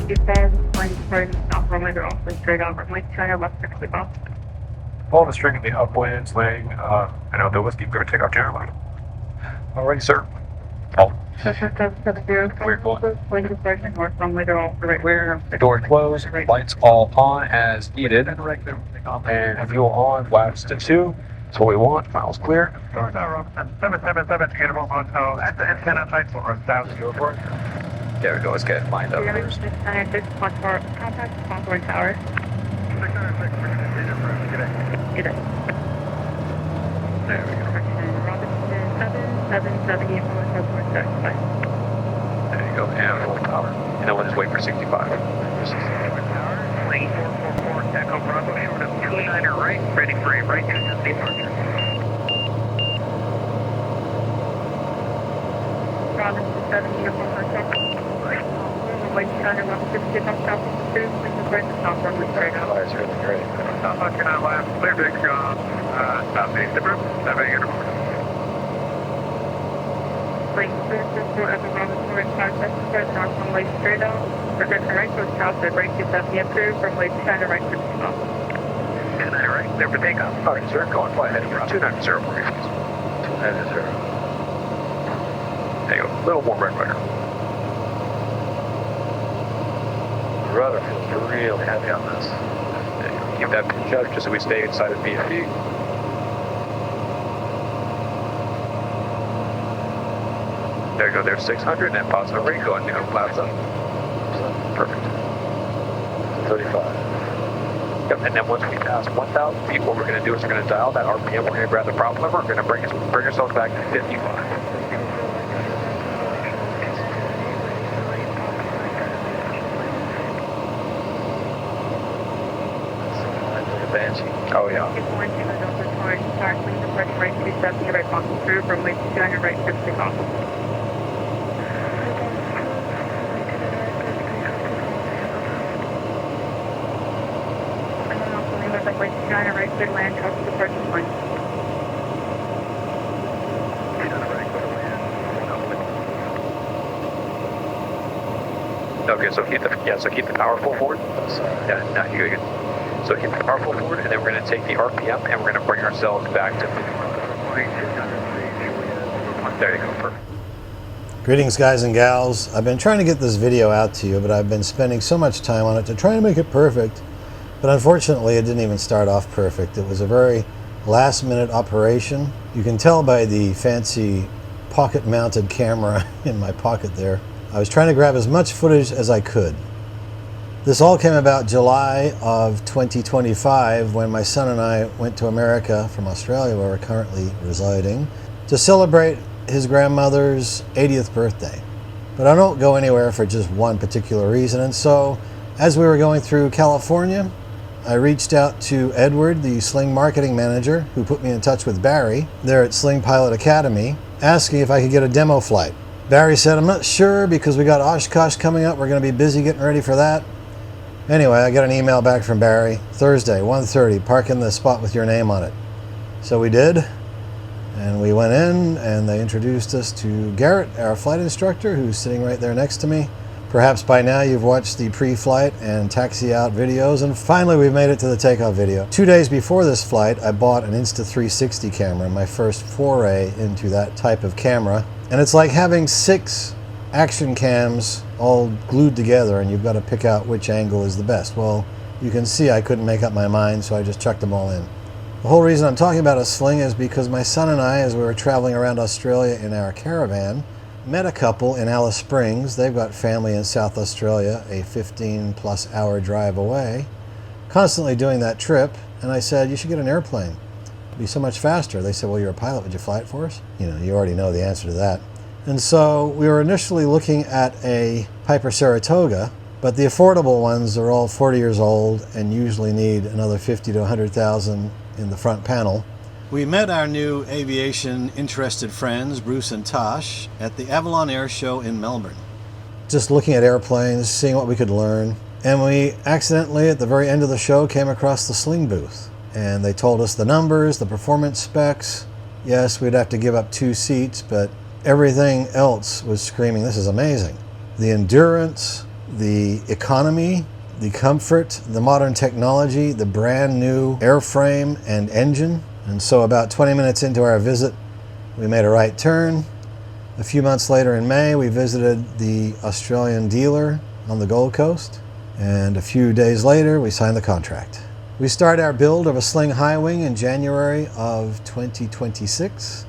Pull the string in the upwind, Sling. I know the whiskey, we're going to take off general line. Alrighty, sir. Oh. We're going. Door closed, lights all on as needed. And fuel on, flaps to 2. That's what we want. Miles clear. Doors are open. 777 to Animal Hotel at the antenna site for 1,000 to report. There we go, let's get it lined up first. Contact Concord Tower. 606, we're going to see your friend. Good day. There we go. Robinson 777 There you go, and full power. And then we'll just wait for 65. 65 tower, lane 444, Takeoff Bravo, short of 29er right, ready for a right distance departure. Robinson 7 Uniform Hotel. Wait, China, Robinson 2, South 2, please report to South Robinson right now. That's really great. South Hawkins left, clear big southeast approach, 7 Uniform. Lane 444 at the Robinson Ridge Park, that's north from Lake straight out. Return right to south at right 270 approved from Lake China right to Takeoff. 29 right, clear for takeoff. Alright, sir, go on, fly ahead of 290 for you, please. 290. There you go, a little more red rudder. The rudder feels real heavy on this. There you go. Keep that pinch up just so we stay inside of BFE. There you go, there's 600 and positive rate going down, flaps up. Perfect. 35. Yep, and then once we pass 1,000 feet, what we're going to do is we're going to dial that RPM, we're going to grab the prop lever, we're going to bring ourselves back to 55. Oh, yeah. Right 270 right box approved from Lake 200 right to Takeoff. Lake China right to land trust the parking point. Okay, so keep the power full forward. Yeah, no, you're good. So keep the power full forward, and then we're going to take the RPM and we're going to bring ourselves back to 51. There you go, perfect. Greetings, guys and gals. I've been trying to get this video out to you, but I've been spending so much time on it to try to make it perfect. But unfortunately, it didn't even start off perfect. It was a very last-minute operation. You can tell by the fancy pocket-mounted camera in my pocket there. I was trying to grab as much footage as I could. This all came about July of 2025 when my son and I went to America from Australia, where we're currently residing, to celebrate his grandmother's 80th birthday. But I don't go anywhere for just one particular reason, and so as we were going through California, I reached out to Edward, the Sling marketing manager, who put me in touch with Barry there at Sling Pilot Academy, asking if I could get a demo flight. Barry said, I'm not sure because we got Oshkosh coming up. We're going to be busy getting ready for that. Anyway, I got an email back from Barry. Thursday, 1:30, park in the spot with your name on it. So we did, and we went in, and they introduced us to Garrett, our flight instructor, who's sitting right there next to me. Perhaps by now you've watched the pre-flight and taxi-out videos, and finally we've made it to the takeoff video. 2 days before this flight, I bought an Insta360 camera, my first foray into that type of camera. And it's like having 6 action cams all glued together, and you've got to pick out which angle is the best. Well, you can see I couldn't make up my mind, so I just chucked them all in. The whole reason I'm talking about a Sling is because my son and I, as we were traveling around Australia in our caravan, met a couple in Alice Springs. They've got family in South Australia, a 15-plus hour drive away, constantly doing that trip. And I said, you should get an airplane. It'd be so much faster. They said, well, you're a pilot. Would you fly it for us? You know, you already know the answer to that. And so we were initially looking at a Piper Saratoga, but the affordable ones are all 40 years old and usually need another 50 to 100,000 in the front panel. We met our new aviation interested friends, Bruce and Tash, at the Avalon Air Show in Melbourne. Just looking at airplanes, seeing what we could learn. And we accidentally, at the very end of the show, came across the Sling booth. And they told us the numbers, the performance specs. Yes, we'd have to give up 2 seats, but everything else was screaming, this is amazing. The endurance, the economy, the comfort, the modern technology, the brand new airframe and engine. And so about 20 minutes into our visit, we made a right turn. A few months later in May, we visited the Australian dealer on the Gold Coast. And a few days later, we signed the contract. We start our build of a Sling High Wing in January of 2026.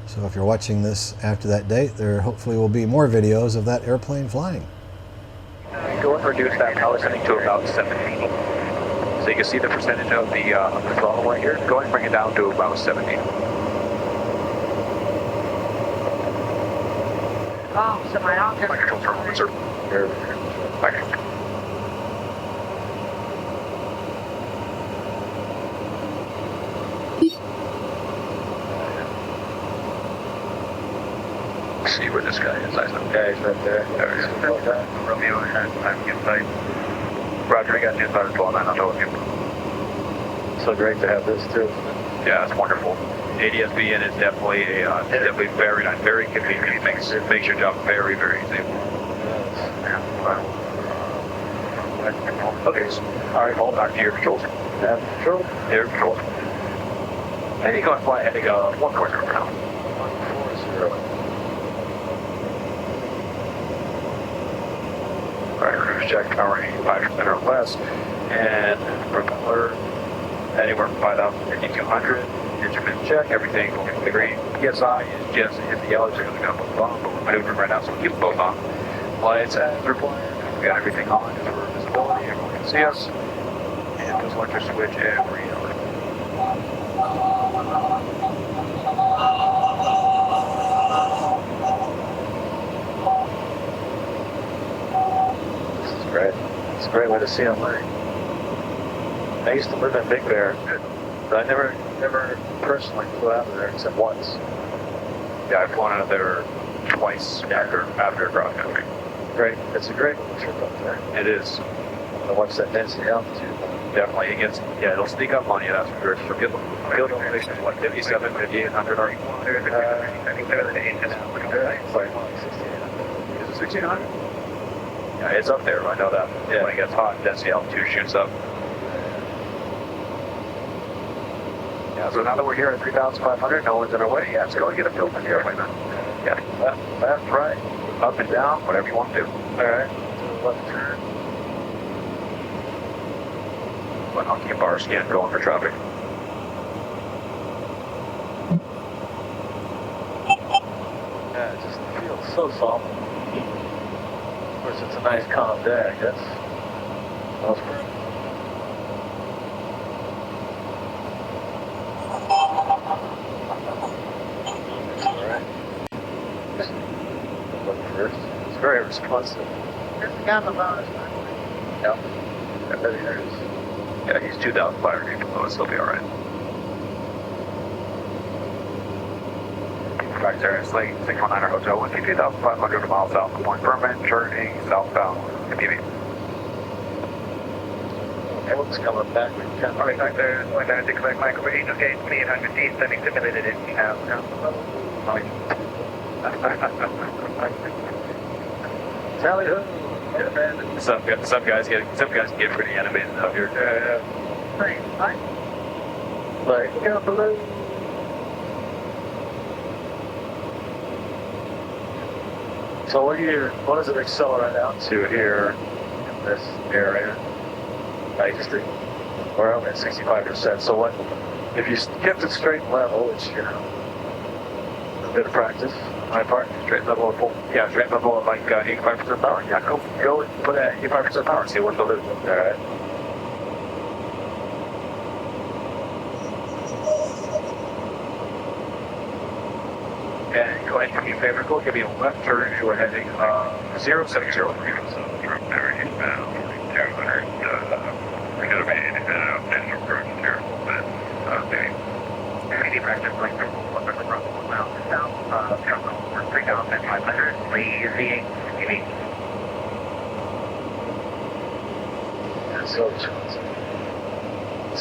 So if you're watching this after that date, there hopefully will be more videos of that airplane flying. Go and reduce that power setting to about 70. So you can see the percentage of the throttle right here. Go and bring it down to about 70. Oh, so my office. My control terminals are here. Okay. See where this guy is. Okay, he's right there. There he is. Romeo has time to get sight. Roger, we got new started 12-9 on you. So great to have this too. Yeah, it's wonderful. ADS-B in is definitely definitely very nice, very convenient. It makes your job very, very easy. Okay, so, all right, hold back to your controls. Control. Air controls. And you go and fly heading 140 for now. 140. Alright, cruise check, power 85% or less, and propeller anywhere from 5,000 to 5,200. Instrument check, everything in the green. PSI is just in the yellow, so we're going to put on, but we're maneuvering right now, so we'll keep them both on. Lights as required. We got everything on just for visibility, everyone can see us. And just electric switch every hour. Right. It's a great way to see them. I used to live in Big Bear, but I never personally flew out of there except once. Yeah, I've flown out of there twice after cross country. Great. It's a great trip up there. It is. I watch that density altitude. Definitely, it gets, yeah, it'll sneak up on you, that's for sure. Field elevation is what, 57, 5,800 are you? I think they're the 8 and a half. It's like 1,600. Is it 1,600? Yeah, it's up there, I know that. Yeah. When it gets hot, density altitude shoots up. Yeah, so now that we're here at 3,500, no one's in our way. Yeah, let's go and get a feel for the airplane then. Yeah, left, right, up and down, whatever you want to do. Alright, left turn. But I'll keep our scan going for traffic. Yeah, it just feels so soft. Of course, it's a nice calm day, I guess. Elsewhere. Look first. It's very responsive. There's a guy on the bonus. Yeah. I bet he is. Yeah, he's 2,500, so it'll still be alright. Back there, it's like 619 Hotel, 1,500 miles south of Point Berman, turning southbound, MPV. Everyone's coming back. Alright, back there, going down to collect Michael for 8, okay, 2,800 feet, sending simulated in now. Tally ho! Some guys get pretty animated out here. Like, go below. So what does it accelerate out to here in this area? We're only at 65%. So what, if you kept it straight and level, which, you know, a bit of practice on my part, Straight level of full, yeah, straight level of like 85% power. Yeah, go and put at 85% power and see what it'll do. alright. And go ahead and give me a favor, go give me a left turn as you are heading 070. So from there inbound 200, we're going to be initial approach here, but maybe practice like the miles south, we're 3,500, easy. It's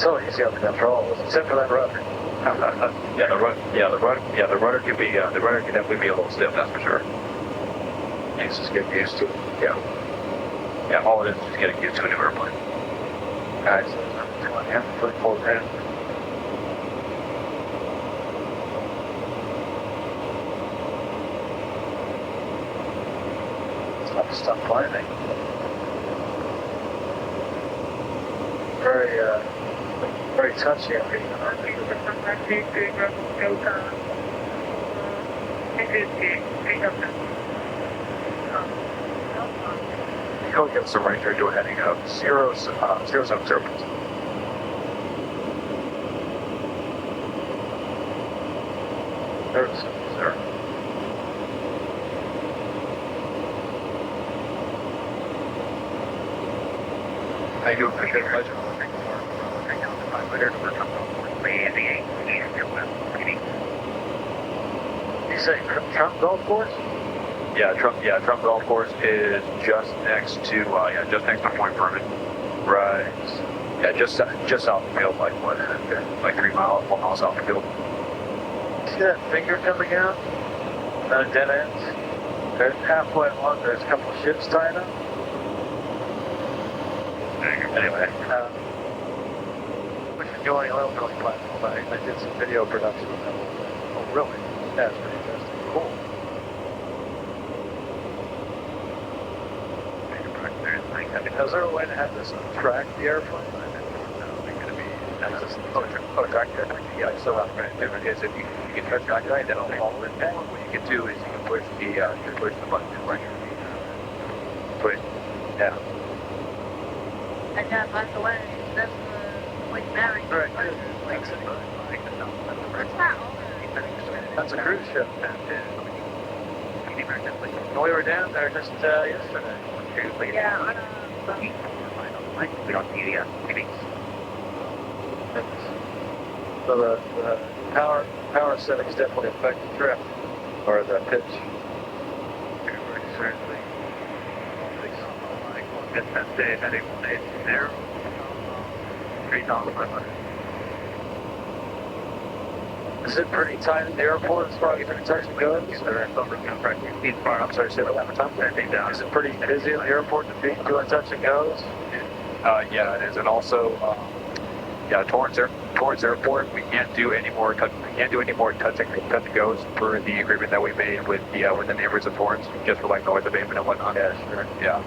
so easy under control, except for that rudder. The rudder can definitely be a little stiff, that's for sure. You just get used to it. Yeah. Yeah, all it is getting used to a new airplane. Guys, I'm 2.5 foot full in. Stop climbing. Very touchy. Go against the Ranger to a heading of 070. There's there. I do appreciate it. You say Trump Golf Course? Yeah, Trump Golf Course is just next to just next to Point Permit. Right. Yeah, just south of the field, like 4 miles south of the field. See that finger coming out? At a dead end? There's halfway along, there's a couple of ships tied up. Anyway, which is going a little really platform. I did some video production of that whole thing. Oh, really? Yeah, it's pretty interesting. Cool. Is there a way to have this track the airplane? Track the airplane? Yeah, so different is if you can track the right, then I'll follow it down. What you can do is you can push the button and bring your feet. Yeah. And yeah, by the way, that's like Mary. Right. What's that? That's a cruise ship. We were down there just yesterday. Yeah, on So the power settings definitely affect the trip or the pitch. Certainly. That day, I think it's there. 3,500. Is it pretty tight in the airport as far as getting touch and goes? I'm sorry, say that one more time. Is it pretty busy in the airport to be doing touch and goes? Yeah, it is, and also, Torrance Airport. We can't do any more touch and goes per the agreement that we made with the neighbors of Torrance, just for like noise abatement and whatnot. Yeah, sure. Yeah.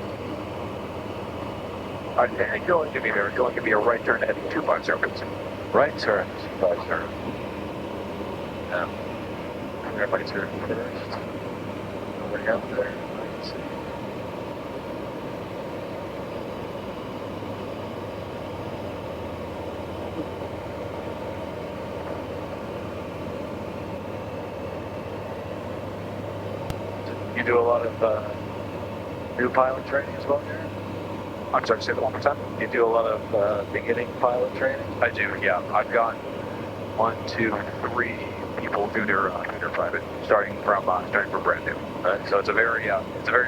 And going to be there. Going to be a right turn heading 250. Right turn, 250. Everybody's here first. Nobody up there. I can see. You do a lot of new pilot training as well, Garrett? I'm sorry, say that one more time. You do a lot of beginning pilot training? I do, yeah. I've got 1, 2, 3 people do their private, starting from brand new. So it's a very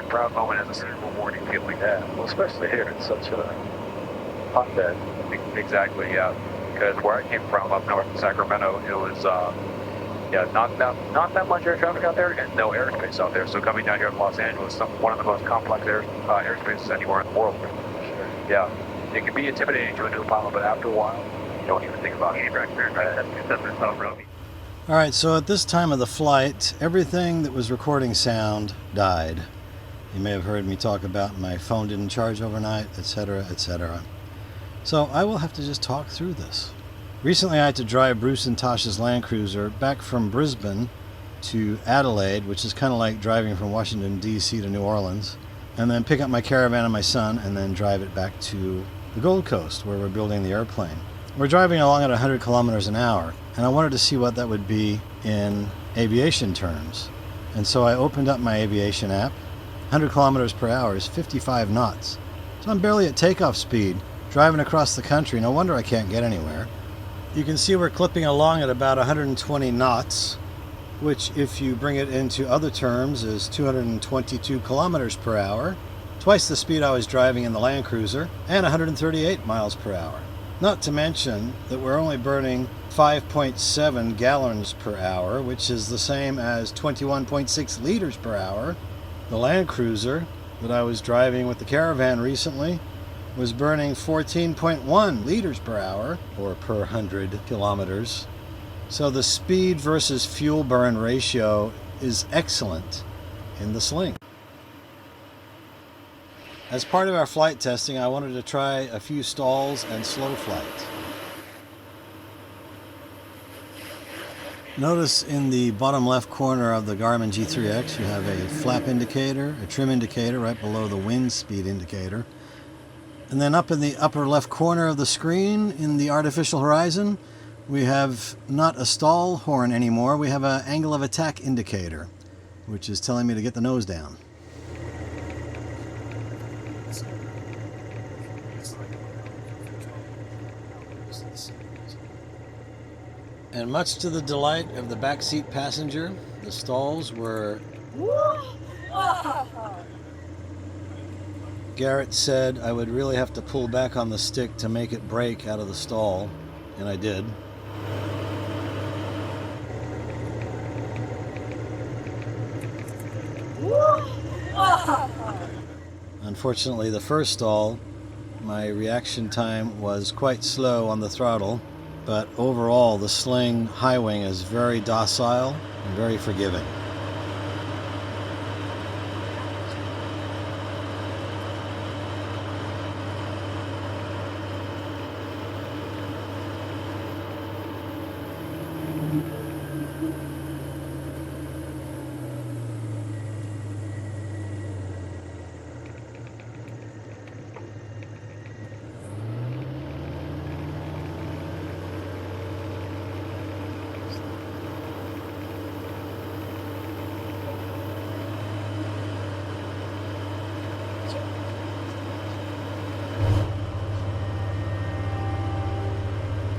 proud moment as a rewarding feeling. Yeah, well, especially here, it's such a hotbed. Exactly, yeah. Because where I came from, up north in Sacramento, it was not that much air traffic out there, and no airspace out there. So coming down here to Los Angeles, one of the most complex airspaces anywhere in the world. Sure. Yeah, it can be intimidating to a new pilot, but after a while, you don't even think about it. All right, so at this time of the flight, everything that was recording sound died. You may have heard me talk about my phone didn't charge overnight, etc., etc. So I will have to just talk through this. Recently I had to drive Bruce and Tash's Land Cruiser back from Brisbane to Adelaide, which is kind of like driving from Washington, D.C. to New Orleans, and then pick up my Caravan and my son and then drive it back to the Gold Coast where we're building the airplane. We're driving along at 100 kilometers an hour, and I wanted to see what that would be in aviation terms. And so I opened up my aviation app. 100 kilometers per hour is 55 knots. So I'm barely at takeoff speed, driving across the country. No wonder I can't get anywhere. You can see we're clipping along at about 120 knots, which if you bring it into other terms is 222 kilometers per hour, twice the speed I was driving in the Land Cruiser, and 138 miles per hour. Not to mention that we're only burning 5.7 gallons per hour, which is the same as 21.6 liters per hour. The Land Cruiser that I was driving with the caravan recently was burning 14.1 liters per hour, or per 100 kilometers. So the speed versus fuel burn ratio is excellent in the Sling. As part of our flight testing, I wanted to try a few stalls and slow flight. Notice in the bottom left corner of the Garmin G3X you have a flap indicator, a trim indicator right below the wind speed indicator. And then up in the upper left corner of the screen in the artificial horizon, we have not a stall horn anymore, we have an angle of attack indicator, which is telling me to get the nose down. And much to the delight of the backseat passenger, the stalls were... Garrett said I would really have to pull back on the stick to make it break out of the stall, and I did. Unfortunately, the first stall, my reaction time was quite slow on the throttle, but overall the Sling High Wing is very docile and very forgiving.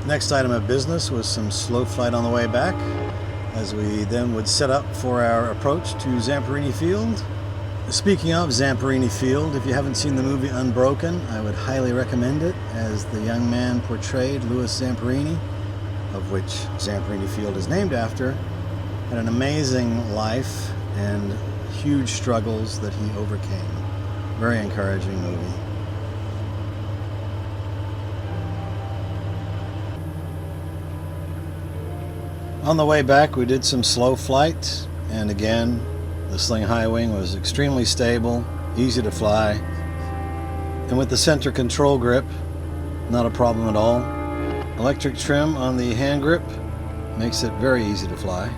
Next item of business was some slow flight on the way back, as we then would set up for our approach to Zamperini Field. Speaking of Zamperini Field, if you haven't seen the movie Unbroken, I would highly recommend it, as the young man portrayed, Louis Zamperini, of which Zamperini Field is named after, had an amazing life and huge struggles that he overcame. Very encouraging movie. On the way back, we did some slow flight, and again, the Sling High Wing was extremely stable, easy to fly, and with the center control grip, not a problem at all. Electric trim on the hand grip makes it very easy to fly.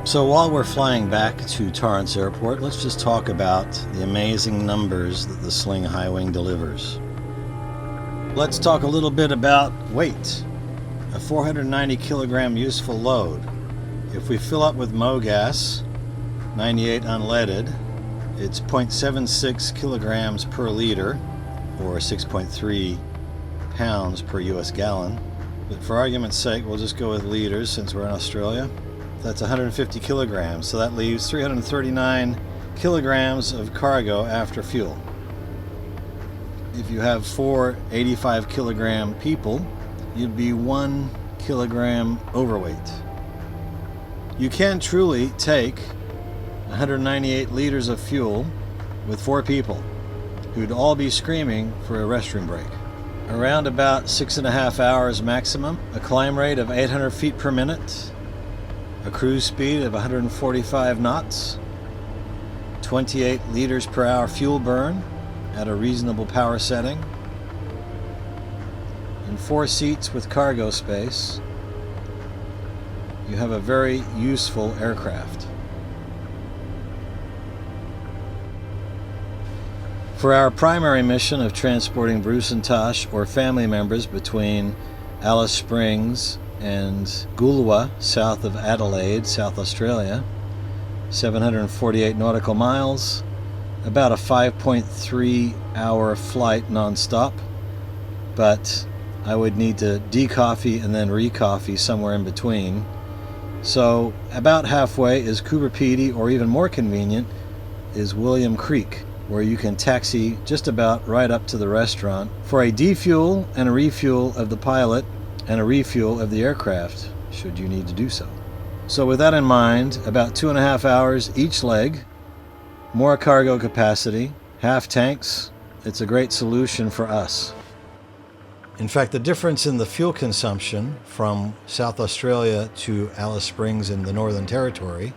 So while we're flying back to Torrance Airport, let's just talk about the amazing numbers that the Sling High Wing delivers. Let's talk a little bit about weight. A 490 kilogram useful load. If we fill up with MoGas, 98 unleaded, it's 0.76 kilograms per liter, or 6.3 pounds per US gallon. But for argument's sake, we'll just go with liters since we're in Australia. That's 150 kilograms, so that leaves 339 kilograms of cargo after fuel. If you have 4 85 kilogram people, you'd be 1 kilogram overweight. You can truly take 198 liters of fuel with 4 people who'd all be screaming for a restroom break. Around about 6.5 hours maximum, a climb rate of 800 feet per minute, a cruise speed of 145 knots, 28 liters per hour fuel burn at a reasonable power setting, and 4 seats with cargo space, you have a very useful aircraft. For our primary mission of transporting Bruce and Tash or family members between Alice Springs and Goolwa, south of Adelaide, South Australia, 748 nautical miles, about a 5.3 hour flight non-stop, but I would need to decoffee and then recoffee somewhere in between. So about halfway is Coober Pedy, or even more convenient is William Creek, where you can taxi just about right up to the restaurant for a defuel and a refuel of the pilot and a refuel of the aircraft, should you need to do so. So with that in mind, about 2.5 hours each leg, More cargo capacity, half tanks. It's a great solution for us. In fact, the difference in the fuel consumption from South Australia to Alice Springs in the Northern Territory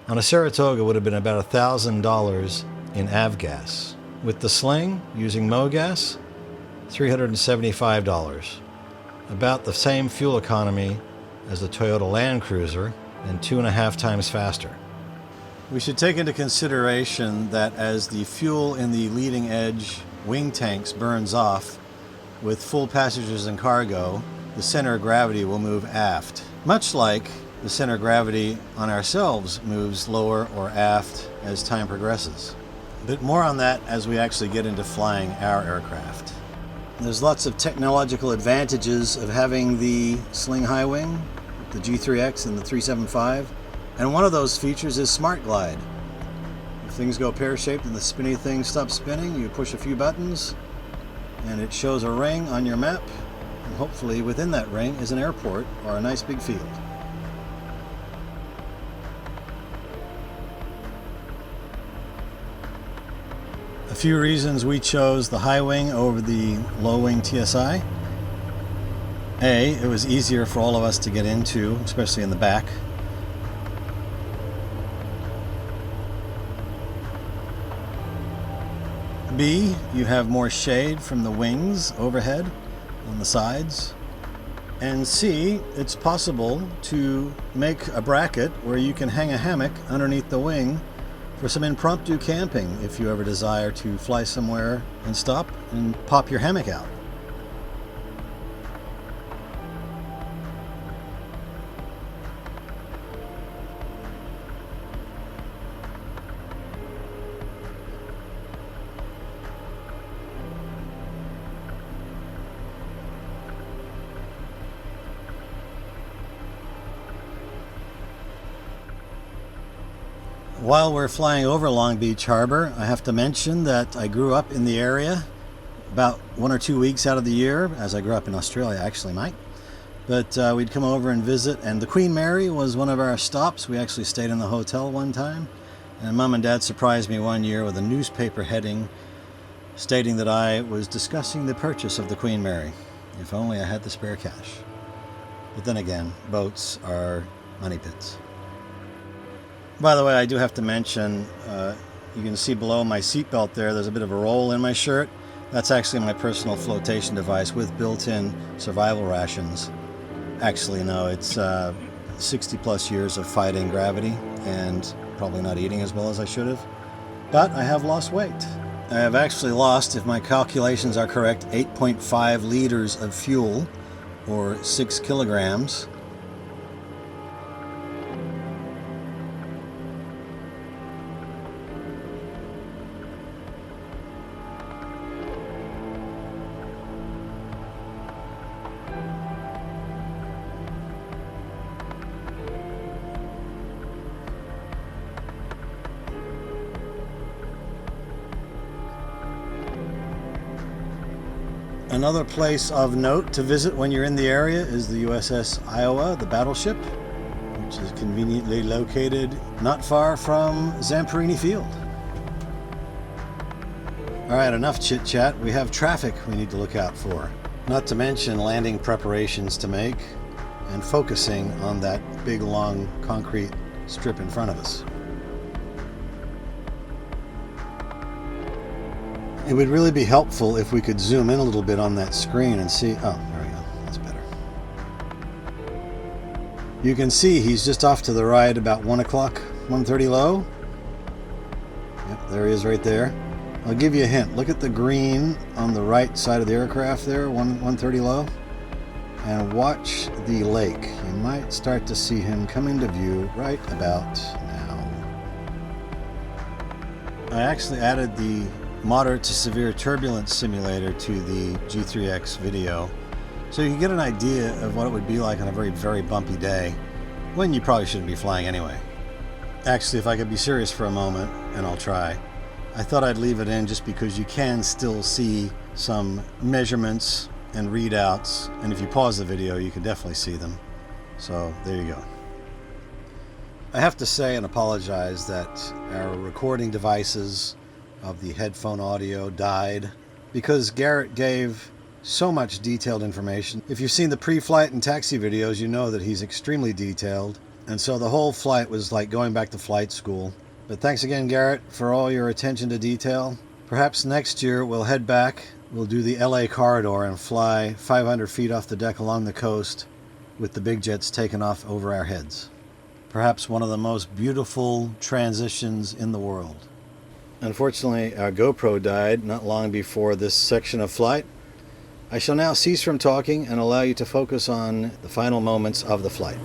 on a Saratoga would have been about $1,000 in avgas. With the Sling, using MoGas, $375. About the same fuel economy as the Toyota Land Cruiser and 2.5 times faster. We should take into consideration that as the fuel in the leading edge wing tanks burns off, with full passengers and cargo, the center of gravity will move aft, much like the center of gravity on ourselves moves lower or aft as time progresses. But more on that as we actually get into flying our aircraft. There's lots of technological advantages of having the Sling High Wing, the G3X and the 375, and one of those features is Smart Glide. If things go pear-shaped and the spinny thing stops spinning, you push a few buttons and it shows a ring on your map, and hopefully within that ring is an airport or a nice big field. A few reasons we chose the high wing over the low wing TSI. A, it was easier for all of us to get into, especially in the back. B, you have more shade from the wings overhead on the sides. And C, it's possible to make a bracket where you can hang a hammock underneath the wing for some impromptu camping if you ever desire to fly somewhere and stop and pop your hammock out. While we're flying over Long Beach Harbor, I have to mention that I grew up in the area about 1 or 2 weeks out of the year, as I grew up in Australia actually, Mike. But we'd come over and visit, and the Queen Mary was one of our stops. We actually stayed in the hotel one time, and Mom and Dad surprised me one year with a newspaper heading stating that I was discussing the purchase of the Queen Mary. If only I had the spare cash. But then again, boats are money pits. By the way, I do have to mention, you can see below my seatbelt there's a bit of a roll in my shirt. That's actually my personal flotation device with built-in survival rations. Actually, no, it's 60 plus years of fighting gravity and probably not eating as well as I should have. But I have lost weight. I have actually lost, if my calculations are correct, 8.5 liters of fuel, or 6 kilograms. Another place of note to visit when you're in the area is the USS Iowa, the battleship, which is conveniently located not far from Zamperini Field. All right, enough chit-chat. We have traffic we need to look out for. Not to mention landing preparations to make and focusing on that big, long concrete strip in front of us. It would really be helpful if we could zoom in a little bit on that screen and see. Oh, there we go. That's better. You can see he's just off to the right about 1 o'clock, 1:30 low. Yep, there he is right there. I'll give you a hint. Look at the green on the right side of the aircraft there, 1:30 low. And watch the lake. You might start to see him come into view right about now. I actually added the moderate to severe turbulence simulator to the G3X video, so you can get an idea of what it would be like on a very, very bumpy day, when you probably shouldn't be flying anyway. Actually, if I could be serious for a moment, and I'll try, I thought I'd leave it in just because you can still see some measurements and readouts, and if you pause the video, you can definitely see them. So there you go. I have to say and apologize that our recording devices of the headphone audio died because Garrett gave so much detailed information. If you've seen the pre-flight and taxi videos, you know that he's extremely detailed. And so the whole flight was like going back to flight school. But thanks again, Garrett, for all your attention to detail. Perhaps next year we'll head back, we'll do the LA corridor and fly 500 feet off the deck along the coast with the big jets taking off over our heads. Perhaps one of the most beautiful transitions in the world. Unfortunately, our GoPro died not long before this section of flight. I shall now cease from talking and allow you to focus on the final moments of the flight.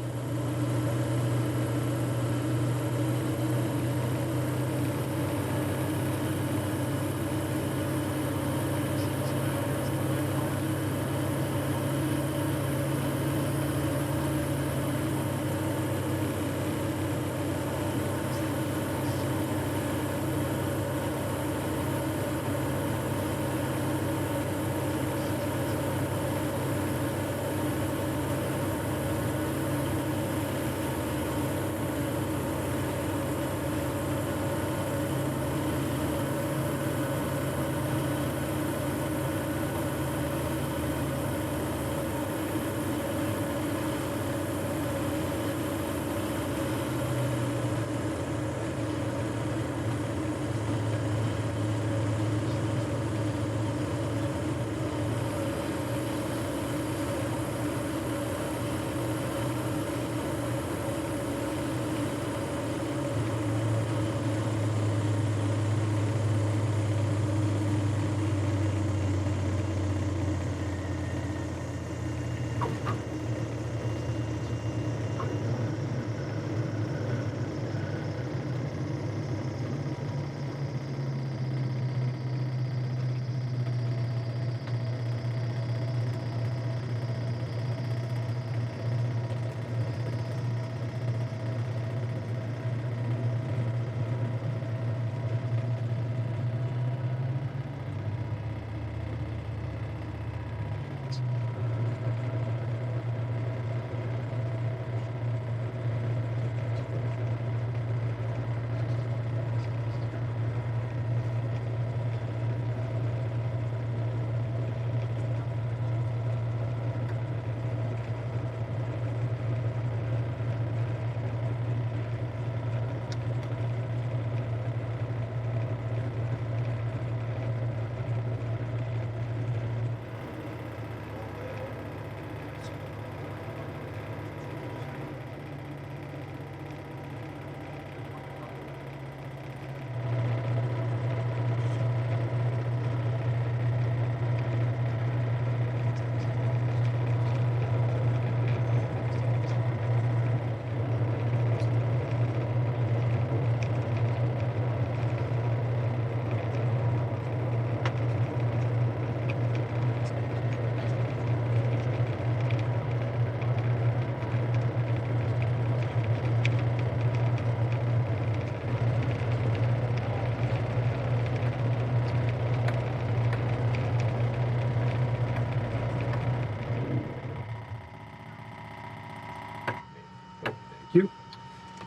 You.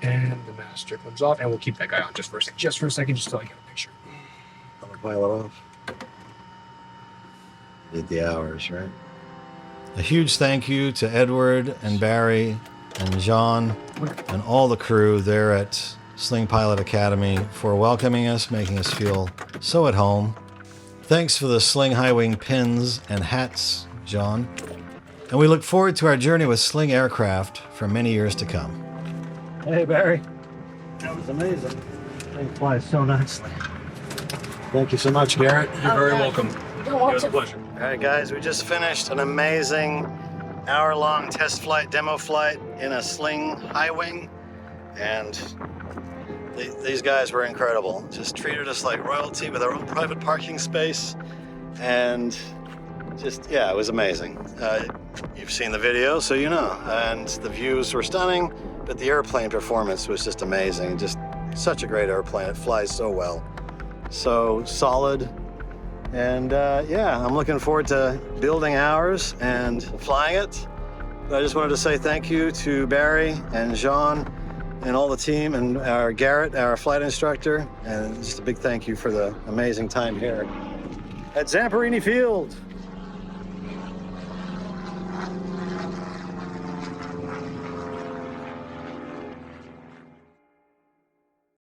And the master comes off, and we'll keep that guy on just for a second, just so I can get a picture. Pilot off. Did the hours, right? A huge thank you to Edward and Barry and Jean and all the crew there at Sling Pilot Academy for welcoming us, making us feel so at home. Thanks for the Sling High Wing pins and hats, John. And we look forward to our journey with Sling aircraft for many years to come. Hey, Barry. That was amazing. Thing flies so nicely. Thank you so much, Garrett. You're very welcome. You're It was welcome. a pleasure. All right, guys, we just finished an amazing hour-long test flight, demo flight in a Sling High Wing, and these guys were incredible. Just treated us like royalty with our own private parking space, and just, yeah, it was amazing. You've seen the video, so you know, and the views were stunning, but the airplane performance was just amazing. Just such a great airplane. It flies so well, so solid. And yeah, I'm looking forward to building ours and flying it. But I just wanted to say thank you to Barry and Jean and all the team, and our Garrett, our flight instructor, and just a big thank you for the amazing time here at Zamperini Field.